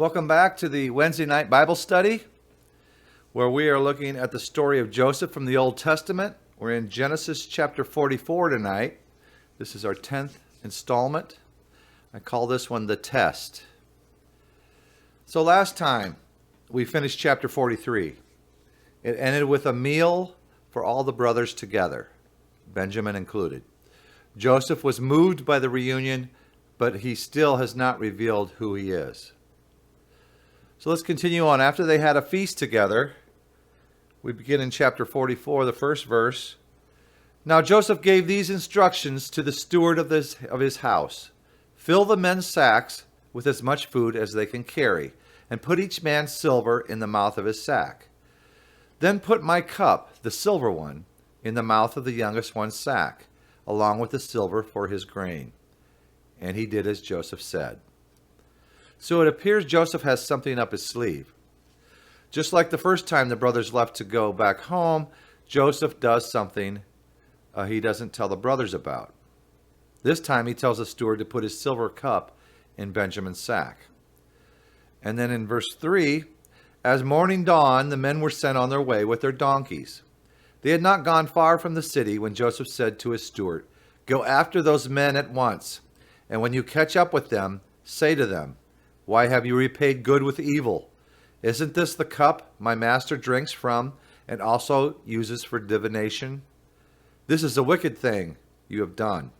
Welcome back to the Wednesday night Bible study, where we are looking at the story of Joseph from the Old Testament. We're in Genesis chapter 44 tonight. This is our 10th installment. I call this one The Test. So last time we finished chapter 43. It ended with a meal for all the brothers together, Benjamin included. Joseph was moved by the reunion, but he still has not revealed who he is. So let's continue on. After they had a feast together, we begin in chapter 44, the first verse. Now Joseph gave these instructions to the steward of his house. Fill the men's sacks with as much food as they can carry, and put each man's silver in the mouth of his sack. Then put my cup, the silver one, in the mouth of the youngest one's sack, along with the silver for his grain. And he did as Joseph said. So it appears Joseph has something up his sleeve. Just like the first time the brothers left to go back home, Joseph does something he doesn't tell the brothers about. This time he tells the steward to put his silver cup in Benjamin's sack. And then in verse 3, as morning dawned, the men were sent on their way with their donkeys. They had not gone far from the city when Joseph said to his steward, go after those men at once, and when you catch up with them, say to them, why have you repaid good with evil? Isn't this the cup my master drinks from and also uses for divination? This is a wicked thing you have done.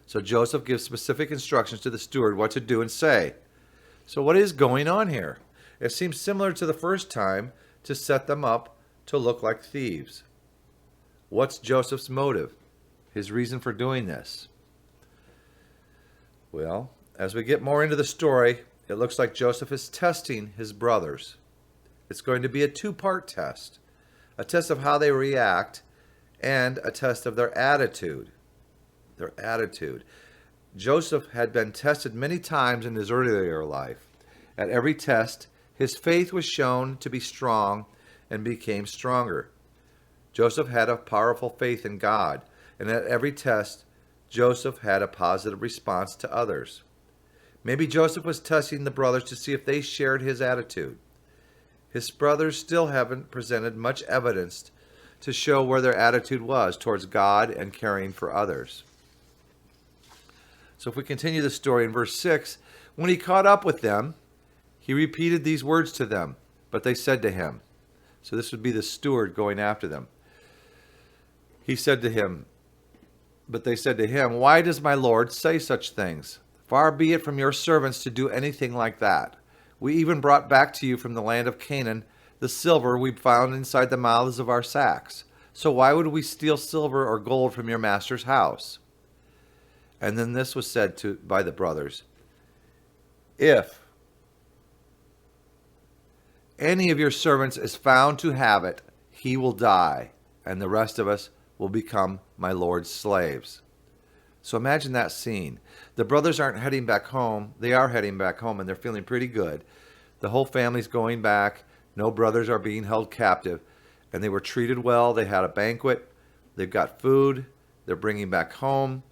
So Joseph gives specific instructions to the steward what to do and say. So what is going on here? It seems similar to the first time to set them up to look like thieves. What's Joseph's motive? His reason for doing this? Well, as we get more into the story, it looks like Joseph is testing his brothers. It's going to be a two-part test. A test of how they react and a test of their attitude. Their attitude. Joseph had been tested many times in his earlier life. At every test, his faith was shown to be strong and became stronger. Joseph had a powerful faith in God, and at every test, Joseph had a positive response to others. Maybe Joseph was testing the brothers to see if they shared his attitude. His brothers still haven't presented much evidence to show where their attitude was towards God and caring for others. So if we continue the story in verse 6, when he caught up with them, he repeated these words to them, but they said to him, so this would be the steward going after them. He said to him, but they said to him, why does my Lord say such things? Far be it from your servants to do anything like that. We even brought back to you from the land of Canaan the silver we found inside the mouths of our sacks. So why would we steal silver or gold from your master's house? And then this was said by the brothers, if any of your servants is found to have it, he will die, and the rest of us will become my Lord's slaves. So imagine that scene. The brothers aren't heading back home. They are heading back home, and they're feeling pretty good. The whole family's going back. No brothers are being held captive. And they were treated well. They had a banquet. They've got food. They're bringing back home.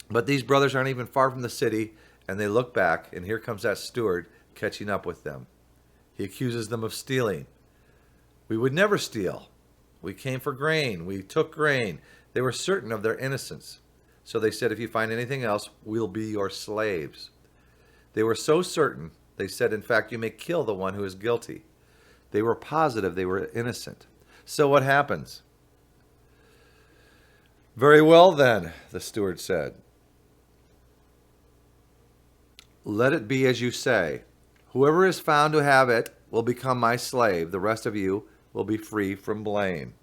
But these brothers aren't even far from the city, and they look back, and here comes that steward catching up with them. He accuses them of stealing. We would never steal. We came for grain. We took grain. They were certain of their innocence. So they said, if you find anything else, we'll be your slaves. They were so certain, they said, in fact, you may kill the one who is guilty. They were positive they were innocent. So what happens? Very well then, the steward said. Let it be as you say. Whoever is found to have it will become my slave. The rest of you will be free from blame.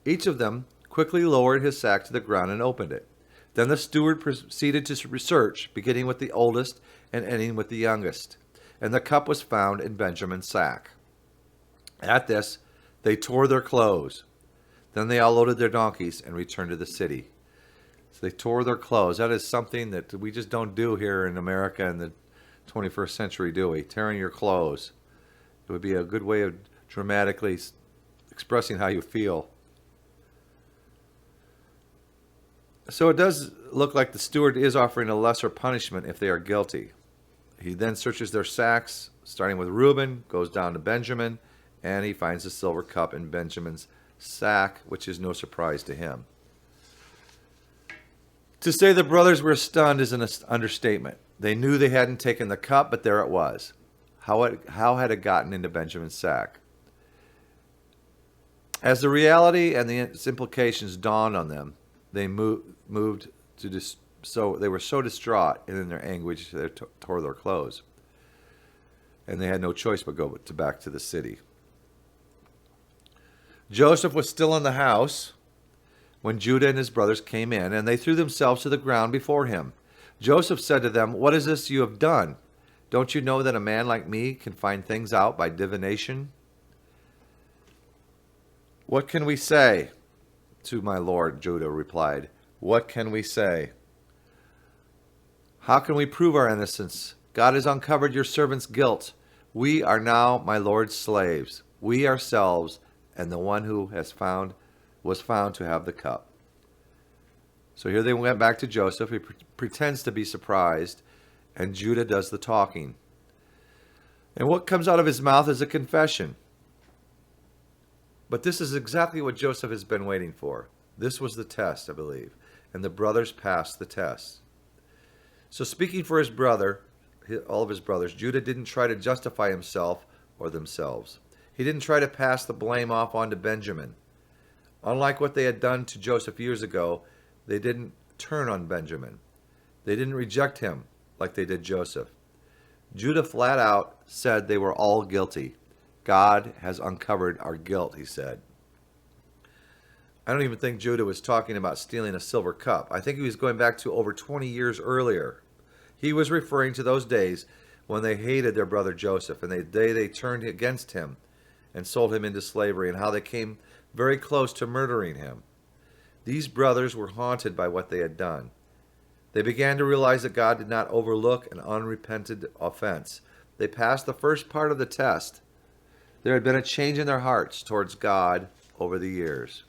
Each of them quickly lowered his sack to the ground and opened it. Then the steward proceeded to research, beginning with the oldest and ending with the youngest. And the cup was found in Benjamin's sack. At this, they tore their clothes. Then they all loaded their donkeys and returned to the city. So they tore their clothes. That is something that we just don't do here in America in the 21st century, do we? Tearing your clothes. It would be a good way of dramatically expressing how you feel. So it does look like the steward is offering a lesser punishment if they are guilty. He then searches their sacks, starting with Reuben, goes down to Benjamin, and he finds a silver cup in Benjamin's sack, which is no surprise to him. To say the brothers were stunned is an understatement. They knew they hadn't taken the cup, but there it was. How had it gotten into Benjamin's sack? As the reality and its implications dawned on them, they moved to so they were so distraught and in their anguish they tore their clothes, and they had no choice but go back to the city. Joseph was still in the house when Judah and his brothers came in, and they threw themselves to the ground before him. Joseph said to them, "What is this you have done? Don't you know that a man like me can find things out by divination? What can we say to my lord?" Judah replied. "What can we say? How can we prove our innocence? God has uncovered your servant's guilt. We are now my lord's slaves, we ourselves, and the one who was found to have the cup." So here they went back to Joseph. He pretends to be surprised, and Judah does the talking. And what comes out of his mouth is a confession. But this is exactly what Joseph has been waiting for. This was the test, I believe, and the brothers passed the test. So speaking for his brother, all of his brothers, Judah didn't try to justify himself or themselves. He didn't try to pass the blame off onto Benjamin. Unlike what they had done to Joseph years ago, they didn't turn on Benjamin. They didn't reject him like they did Joseph. Judah flat out said they were all guilty. God has uncovered our guilt, he said. I don't even think Judah was talking about stealing a silver cup. I think he was going back to over 20 years earlier. He was referring to those days when they hated their brother Joseph, and the day they turned against him and sold him into slavery, and how they came very close to murdering him. These brothers were haunted by what they had done. They began to realize that God did not overlook an unrepented offense. They passed the first part of the test. There had been a change in their hearts towards God over the years.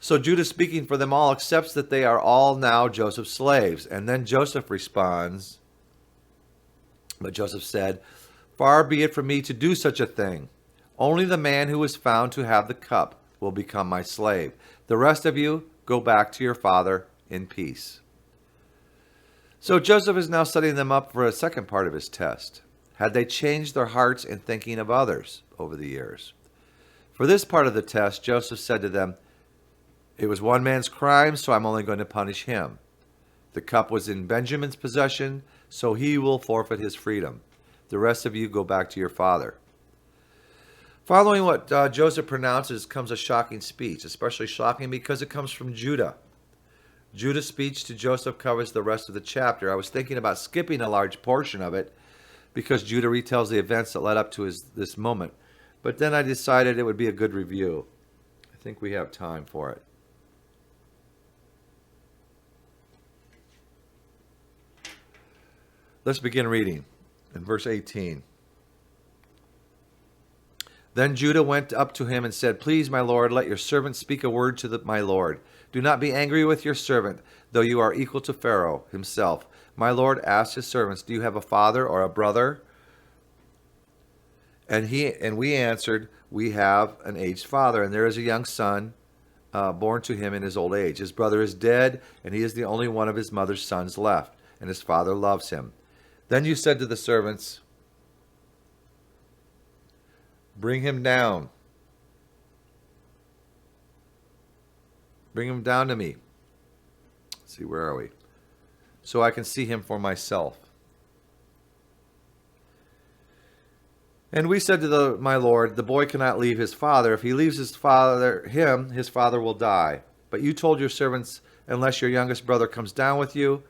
So Judah, speaking for them all, accepts that they are all now Joseph's slaves. And then Joseph responds, but Joseph said, "Far be it from me to do such a thing. Only the man who was found to have the cup will become my slave. The rest of you go back to your father in peace." So Joseph is now setting them up for a second part of his test. Had they changed their hearts in thinking of others over the years? For this part of the test, Joseph said to them, "It was one man's crime, so I'm only going to punish him. The cup was in Benjamin's possession, so he will forfeit his freedom. The rest of you go back to your father." Following what Joseph pronounces comes a shocking speech, especially shocking because it comes from Judah. Judah's speech to Joseph covers the rest of the chapter. I was thinking about skipping a large portion of it because Judah retells the events that led up to this moment. But then I decided it would be a good review. I think we have time for it. Let's begin reading in verse 18. Then Judah went up to him and said, "Please, my lord, let your servant speak a word to my lord. Do not be angry with your servant, though you are equal to Pharaoh himself." My lord asked his servants, "Do you have a father or a brother?" And we answered, "We have an aged father, and there is a young son born to him in his old age. His brother is dead, and he is the only one of his mother's sons left, and his father loves him." Then you said to the servants, "Bring him down. Bring him down to me." Let's see, where are we? "So I can see him for myself." And we said to my lord, "The boy cannot leave his father. If he leaves his father, his father will die. But you told your servants, unless your youngest brother comes down with you,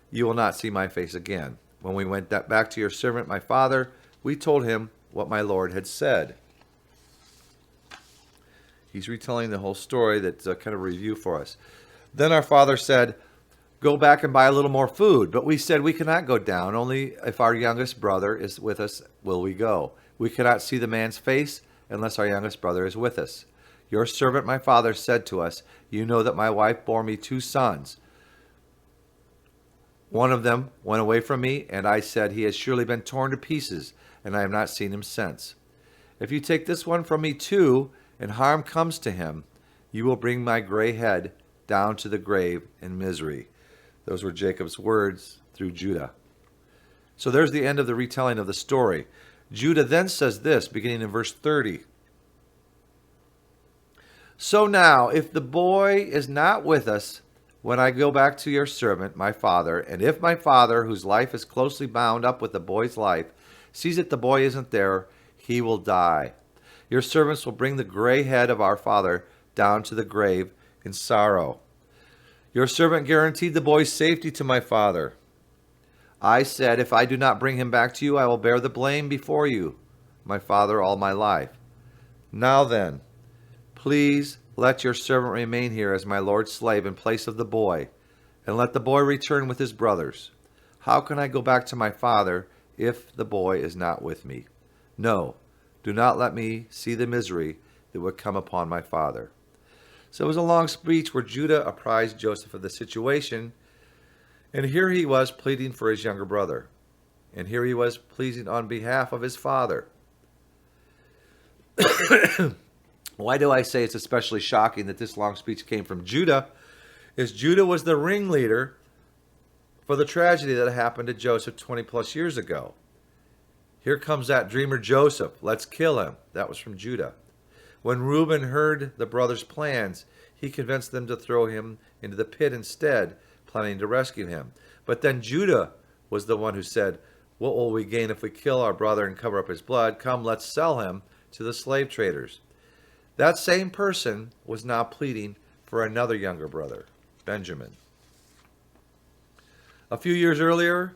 you will not see my face again. When we went back to your servant, my father, we told him what my lord had said." He's retelling the whole story. That's a kind of review for us. "Then our father said, 'Go back and buy a little more food.' But we said, 'We cannot go down. Only if our youngest brother is with us will we go. We cannot see the man's face unless our youngest brother is with us. Your servant my father said to us, you know that my wife bore me 2 sons. One of them went away from me, and I said, he has surely been torn to pieces, and I have not seen him since. If you take this one from me too, and harm comes to him, you will bring my gray head down to the grave in misery. Those were Jacob's words through Judah. So there's the end of the retelling of the story. Judah then says this, beginning in verse 30. So now, if the boy is not with us when I go back to your servant, my father, and if my father, whose life is closely bound up with the boy's life, sees that the boy isn't there, he will die. Your servants will bring the gray head of our father down to the grave in sorrow. Your servant guaranteed the boy's safety to my father. I said, if I do not bring him back to you, I will bear the blame before you, my father, all my life. Now then, please let your servant remain here as my lord's slave in place of the boy, and let the boy return with his brothers. How can I go back to my father if the boy is not with me? No, do not let me see the misery that would come upon my father. So it was a long speech where Judah apprised Joseph of the situation, and here he was pleading for his younger brother, and here he was pleading on behalf of his father. Why do I say it's especially shocking that this long speech came from Judah? Is Judah was the ringleader for the tragedy that happened to Joseph 20 plus years ago. Here comes that dreamer Joseph. Let's kill him. That was from Judah. When Reuben heard the brothers' plans, he convinced them to throw him into the pit instead, planning to rescue him. But then Judah was the one who said, what will we gain if we kill our brother and cover up his blood? Come, let's sell him to the slave traders. That same person was now pleading for another younger brother, Benjamin. A few years earlier,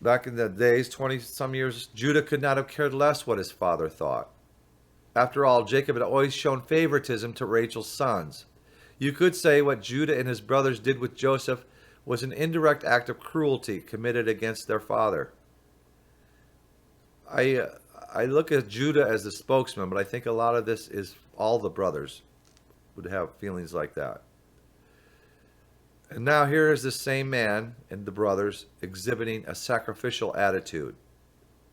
back in the days, 20-some years, Judah could not have cared less what his father thought. After all, Jacob had always shown favoritism to Rachel's sons. You could say what Judah and his brothers did with Joseph was an indirect act of cruelty committed against their father. I look at Judah as the spokesman, but I think a lot of this is all the brothers would have feelings like that. And now here is the same man and the brothers exhibiting a sacrificial attitude.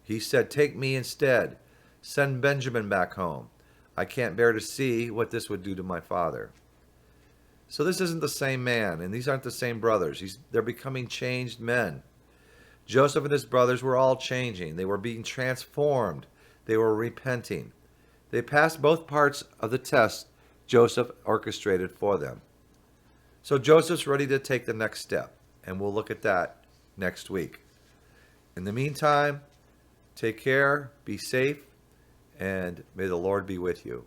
He said, take me instead. Send Benjamin back home. I can't bear to see what this would do to my father. So this isn't the same man, and these aren't the same brothers. They're becoming changed men. Joseph and his brothers were all changing. They were being transformed. They were repenting. They passed both parts of the test Joseph orchestrated for them. So Joseph's ready to take the next step, and we'll look at that next week. In the meantime, take care, be safe, and may the Lord be with you.